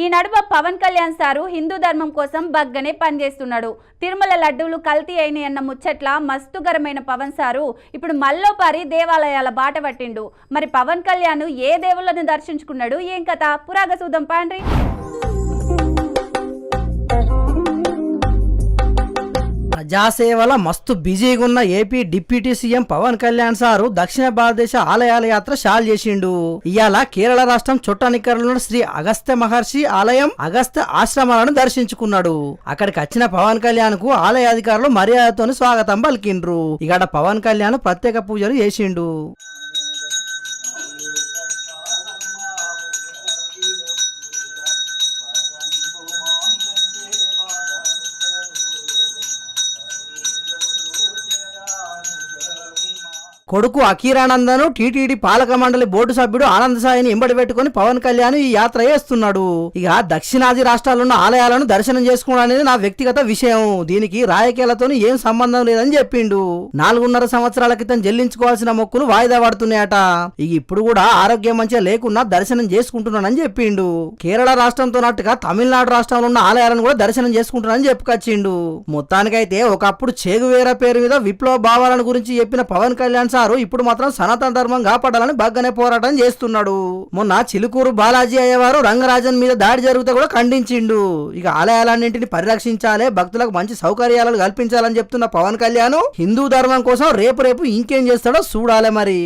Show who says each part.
Speaker 1: ఈ నడుమ పవన్ కళ్యాణ్ సారు హిందూ ధర్మం కోసం బగ్గనే పనిచేస్తున్నాడు. తిరుమల లడ్డూలు కల్తీ అయినాయన్న ముచ్చట్ల మస్తుగరమైన పవన్ సారు ఇప్పుడు మల్లోపారి దేవాలయాల బాట పట్టిండు. మరి పవన్ కళ్యాణ్ ఏ దేవుళ్ళను దర్శించుకున్నాడు, ఏం కథ పురాగ చూద్దాం పాండ్రి.
Speaker 2: ప్రజాసేవల మస్తు బిజీగా ఉన్న AP deputy CM Pawan Kalyan sir దక్షిణ భారతదేశ ఆలయాల యాత్ర షాల్ చేసిండు. ఇవాళ కేరళ రాష్ట్రం చొట్టానిక్కరలో శ్రీ అగస్త్య మహర్షి ఆలయం, అగస్త్య ఆశ్రమాలను దర్శించుకున్నాడు. అక్కడికి వచ్చిన పవన్ కళ్యాణ్ కు ఆలయ అధికారులు మర్యాదతో స్వాగతం పలికిండ్రు. ఇక్కడ పవన్ కళ్యాణ్ ప్రత్యేక పూజలు చేసిండు. కొడుకు అఖీరానందను టీటీడీ పాలక మండలి బోర్డు సభ్యుడు ఆనంద్ సాయిని ఎంబడి పెట్టుకుని పవన్ కళ్యాణ్ ఈ యాత్ర చేస్తున్నాడు. ఇక దక్షిణాది రాష్ట్రాలున్న ఆలయాలను దర్శనం చేసుకోవడం అనేది నా వ్యక్తిగత విషయం, దీనికి రాజకీయాలతో ఏం సంబంధం లేదని చెప్పిండు. 4.5 సంవత్సరాల క్రితం చెల్లించుకోవాల్సిన మొక్కులు వాయిదా పడుతున్నాయట. ఇక ఇప్పుడు కూడా ఆరోగ్యం మంచిగా లేకున్నా దర్శనం చేసుకుంటున్నానని చెప్పిండు. కేరళ రాష్ట్రంతో నట్టుగా తమిళనాడు రాష్ట్రంలో ఉన్న ఆలయాలను కూడా దర్శనం చేసుకుంటున్నానని చెప్పుకొచ్చిండు. మొత్తానికైతే ఒకప్పుడు చేగువేరా పేరు మీద విప్లవ భావాలను గురించి చెప్పిన పవన్ కళ్యాణ్ ఇప్పుడు మాత్రం సనాతన ధర్మం కాపాడాలని బాగానే పోరాటం చేస్తున్నాడు. మొన్న చిలుకూరు బాలాజీ అయ్యవారు రంగరాజన్ మీద దాడి జరిగితే కూడా ఖండించిండు. ఇక ఆలయాలన్నింటినీ పరిరక్షించాలి, భక్తులకు మంచి సౌకర్యాలను కల్పించాలని చెప్తున్న పవన్ కళ్యాణ్ హిందూ ధర్మం కోసం రేపు ఇంకేం చేస్తాడో చూడాలి మరి.